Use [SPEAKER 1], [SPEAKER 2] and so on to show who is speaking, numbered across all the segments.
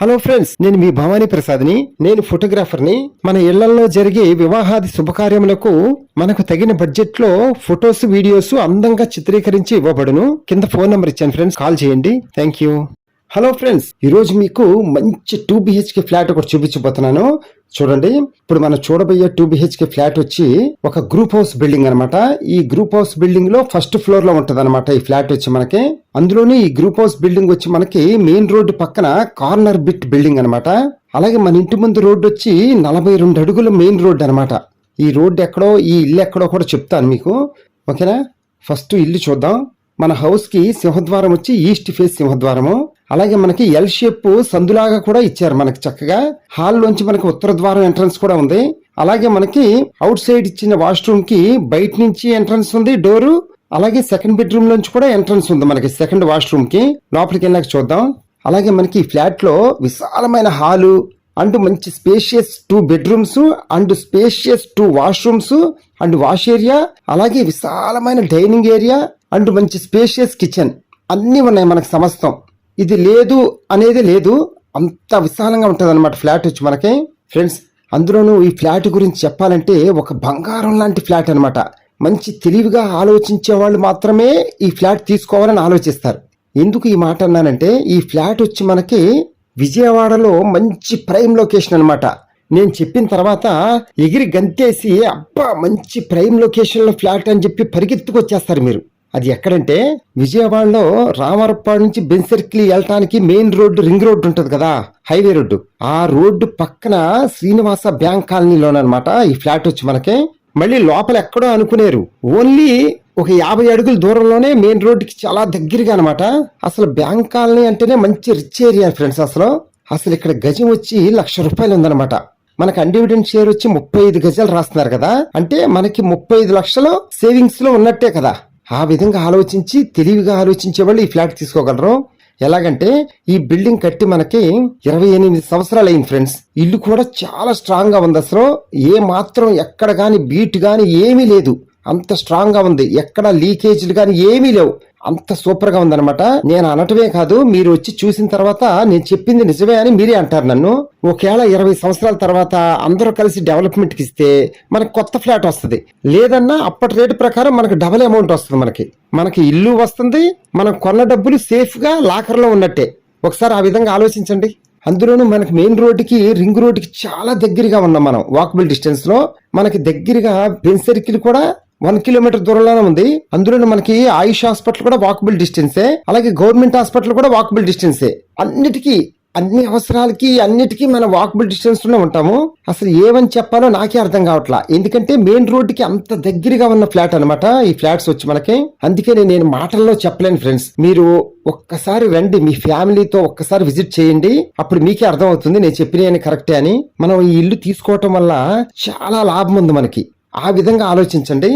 [SPEAKER 1] Hello friends, నేను మీ భవానీ ప్రసాద్ని. నేను ఫోటోగ్రాఫర్ని. మన ఇళ్లలో జరిగే వివాహాది శుభకార్యములకు మనకు తగిన బడ్జెట్ లో ఫొటోస్, వీడియోస్ అందంగా చిత్రీకరించి ఇవ్వబడును. కింద ఫోన్ నంబర్ ఇచ్చాను ఫ్రెండ్స్, కాల్ చేయండి. Thank you. హలో ఫ్రెండ్స్, ఈరోజు మీకు మంచి 2 BHK ఫ్లాట్ ఒకటి చూపించబోతున్నాను. చూడండి, ఇప్పుడు మనం చూడబోయే 2 BHK ఫ్లాట్ వచ్చి ఒక గ్రూప్ హౌస్ బిల్డింగ్ అనమాట. ఈ గ్రూప్ హౌస్ బిల్డింగ్ లో ఫస్ట్ ఫ్లోర్ లో ఉంటది అనమాట ఈ ఫ్లాట్ వచ్చి మనకి. అందులోని ఈ గ్రూప్ హౌస్ బిల్డింగ్ వచ్చి మనకి మెయిన్ రోడ్డు పక్కన కార్నర్ బిట్ బిల్డింగ్ అనమాట. అలాగే మన ఇంటి ముందు రోడ్డు వచ్చి 42 అడుగుల మెయిన్ రోడ్డు అనమాట. ఈ రోడ్డు ఎక్కడో, ఈ ఇల్లు ఎక్కడో కూడా చెప్తాను మీకు, ఓకేనా? ఫస్ట్ ఇల్లు చూద్దాం. మన హౌస్ కి సింహద్వారం వచ్చి ఈస్ట్ ఫేస్ సింహద్వారము. అలాగే మనకి ఎల్ షేప్ సందులాగా కూడా ఇచ్చారు మనకి చక్కగా. హాల్ లోంచి మనకి ఉత్తర ద్వారం ఎంట్రన్స్ కూడా ఉంది. అలాగే మనకి అవుట్ సైడ్ ఇచ్చిన వాష్రూమ్ కి బయట నుంచి ఎంట్రన్స్ ఉంది డోరు. అలాగే సెకండ్ బెడ్రూమ్ నుంచి కూడా ఎంట్రన్స్ ఉంది మనకి సెకండ్ వాష్రూమ్ కి. లోపలికి వెళ్ళాక చూద్దాం. అలాగే మనకి ఈ ఫ్లాట్ లో విశాలమైన హాలు అండ్ మంచి spacious 2 bedrooms and spacious 2 washrooms and wash area, అలాగే విశాలమైన డైనింగ్ ఏరియా అండ్ మంచి స్పేషియస్ కిచెన్ అన్ని ఉన్నాయి మనకి సమస్తం. ఇది లేదు అనేది లేదు, అంత విశాలంగా ఉంటుంది అనమాట ఫ్లాట్ వచ్చి మనకి. ఫ్రెండ్స్, అందులోనూ ఈ ఫ్లాట్ గురించి చెప్పాలంటే ఒక బంగారం లాంటి ఫ్లాట్ అనమాట. మంచి తెలివిగా ఆలోచించే వాళ్ళు మాత్రమే ఈ ఫ్లాట్ తీసుకోవాలని ఆలోచిస్తారు. ఎందుకు ఈ మాట అన్నానంటే, ఈ ఫ్లాట్ వచ్చి మనకి విజయవాడలో మంచి ప్రైమ్ లొకేషన్ అనమాట. నేను చెప్పిన తర్వాత ఎగిరి గంతేసి అబ్బా మంచి ప్రైమ్ లొకేషన్ లో ఫ్లాట్ అని చెప్పి పరిగెత్తుకొచ్చేస్తారు మీరు. అది ఎక్కడంటే విజయవాడలో రామరపాడు నుంచి బెన్ సర్కిల్ వెళ్ళటానికి మెయిన్ రోడ్డు, రింగ్ రోడ్డు ఉంటది కదా, హైవే రోడ్డు. ఆ రోడ్డు పక్కన శ్రీనివాస బ్యాంక్ కాలనీలోనమాట ఈ ఫ్లాట్ వచ్చి మనకి. మళ్ళీ లోపల ఎక్కడో అనుకునేరు, ఓన్లీ ఒక 50 అడుగుల దూరంలోనే మెయిన్ రోడ్డుకి చాలా దగ్గరగా అనమాట. అసలు బ్యాంక్ కాలనీ అంటేనే మంచి రిచ్ ఏరియా ఫ్రెండ్స్. అసలు ఇక్కడ గజం వచ్చి ₹1,00,000 ఉందన్నమాట. మనకి అన్డివిడెంట్ షేర్ వచ్చి 35 గజాలు రాస్తున్నారు కదా, అంటే మనకి 35 లక్షలు సేవింగ్స్ లో ఉన్నట్టే కదా. ఆ విధంగా ఆలోచించి తెలివిగా ఆలోచించే వాళ్ళు ఈ ఫ్లాట్ తీసుకోగలరు. ఎలాగంటే ఈ బిల్డింగ్ కట్టి మనకి 28 సంవత్సరాలు అయింది ఫ్రెండ్స్. ఇల్లు కూడా చాలా స్ట్రాంగ్ గా ఉంది. అసలు ఏ మాత్రం ఎక్కడ గాని బీట్ గాని ఏమీ లేదు, అంత స్ట్రాంగ్ గా ఉంది. ఎక్కడ లీకేజీలు గాని ఏమీ లేవు, అంత సూపర్ గా ఉందన్నమాట. నేను అనటమే కాదు, మీరు వచ్చి చూసిన తర్వాత నేను చెప్పింది నిజమే అని మీరే అంటారు నన్ను. ఒకవేళ 20 సంవత్సరాల తర్వాత అందరూ కలిసి డెవలప్మెంట్ కి ఇస్తే మనకు కొత్త ఫ్లాట్ వస్తుంది. లేదన్నా అప్పటి రేటు ప్రకారం మనకు డబుల్ అమౌంట్ వస్తుంది. మనకి ఇల్లు వస్తుంది, మనం కొన్న డబ్బులు సేఫ్ గా లాకర్ లో ఉన్నట్టే. ఒకసారి ఆ విధంగా ఆలోచించండి. అందులోనూ మనకి మెయిన్ రోడ్డుకి, రింగ్ రోడ్డుకి చాలా దగ్గరగా ఉన్నాం మనం. వాకబుల్ డిస్టెన్స్ లో మనకి దగ్గరగా బెన్ సర్కిల్ కూడా 1 కిలోమీటర్ దూరంలోనే ఉంది. అందులో మనకి ఆయుష్ హాస్పిటల్ కూడా వాకబుల్ డిస్టెన్సే, అలాగే గవర్నమెంట్ హాస్పిటల్ కూడా వాకబుల్ డిస్టెన్సే. అన్ని అవసరాలకి అన్నిటికీ మనం వాకబుల్ డిస్టెన్స్ లోనే ఉంటాము. అసలు ఏమని చెప్పాలో నాకే అర్థం కావట్లా, ఎందుకంటే మెయిన్ రోడ్డుకి అంత దగ్గరగా ఉన్న ఫ్లాట్ అనమాట ఈ ఫ్లాట్స్ వచ్చి మనకి. అందుకే నేను మాటల్లో చెప్పలేను ఫ్రెండ్స్. మీరు ఒక్కసారి రండి, మీ ఫ్యామిలీతో ఒక్కసారి విజిట్ చేయండి, అప్పుడు మీకే అర్థం అవుతుంది నేను చెప్పిన కరెక్టే అని. మనం ఈ ఇల్లు తీసుకోవటం వల్ల చాలా లాభం ఉంది మనకి. ఆ విధంగా ఆలోచించండి.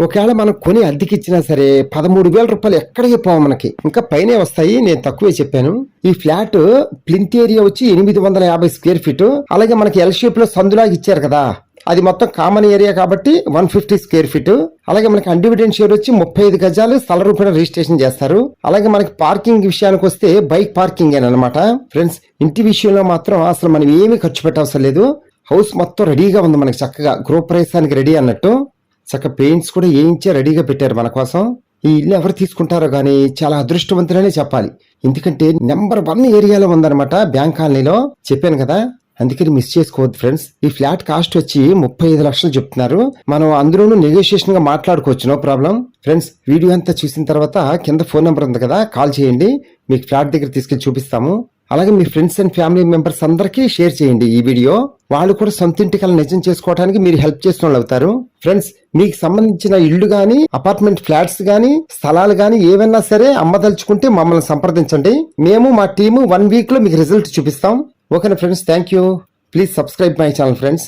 [SPEAKER 1] ఒకవేళ మనం కొని అద్దెకిచ్చినా సరే 13,000 రూపాయలు ఎక్కడికి పోవు మనకి, ఇంకా పైనే వస్తాయి. నేను తక్కువే చెప్పాను. ఈ ఫ్లాట్ ప్లింత్ ఏరియా వచ్చి 850 స్క్వేర్ ఫీట్. అలాగే మనకి ఎల్ షేప్ లో సందులాగా ఇచ్చారు కదా, అది మొత్తం కామన్ ఏరియా కాబట్టి 150 స్క్వేర్ ఫీట్. అలాగే మనకి అన్డివిడెంట్ షేర్ వచ్చి 35 గజాలు స్థల రూపాయల రిజిస్ట్రేషన్ చేస్తారు. అలాగే మనకి పార్కింగ్ విషయానికి వస్తే బైక్ పార్కింగ్ అనమాట ఫ్రెండ్స్. ఇంటి విషయంలో మాత్రం అసలు మనం ఏమీ ఖర్చు పెట్టవసరం లేదు. హౌస్ మొత్తం రెడీగా ఉంది మనకి, చక్కగా గృహప్రవేశానికి రెడీ అన్నట్టు. చక్కగా పెయింట్స్ కూడా వేయించే రెడీగా పెట్టారు మన కోసం. ఈ ఇల్లు ఎవరు తీసుకుంటారో గానీ చాలా అదృష్టవంతులనే చెప్పాలి, ఎందుకంటే నెంబర్ 1 ఏరియాలో ఉందన్నమాట బ్యాంక్ కాలనీలో. చెప్పాను కదా, అందుకని మిస్ చేసుకోవద్దు ఫ్రెండ్స్. ఈ ఫ్లాట్ కాస్ట్ వచ్చి 35 లక్షలు చెప్తున్నారు. మనం అందులోనూ నెగోషియేషన్ గా మాట్లాడుకోవచ్చు, నో ప్రాబ్లం. ఫ్రెండ్స్, వీడియో అంతా చూసిన తర్వాత కింద ఫోన్ నెంబర్ ఉంది కదా, కాల్ చేయండి, మీకు ఫ్లాట్ దగ్గర తీసుకెళ్లి చూపిస్తాము. అలాగే మీ ఫ్రెండ్స్ అండ్ ఫ్యామిలీ మెంబర్స్ అందరికీ షేర్ చేయండి ఈ వీడియో. వాళ్ళు కూడా సొంత ఇంటి కల నిజం చేసుకోవడానికి మీరు హెల్ప్ చేసిన వాళ్ళు అవుతారు. ఫ్రెండ్స్, మీకు సంబంధించిన ఇళ్లు గానీ, అపార్ట్మెంట్ ఫ్లాట్స్ గానీ, స్థలాలు గానీ ఏవైనా సరే అమ్మదలుచుకుంటే మమ్మల్ని సంప్రదించండి. మేము మా టీము 1 వీక్ లో మీకు రిజల్ట్ చూపిస్తాం. ఓకేనా friends, thank you. Please subscribe my channel friends.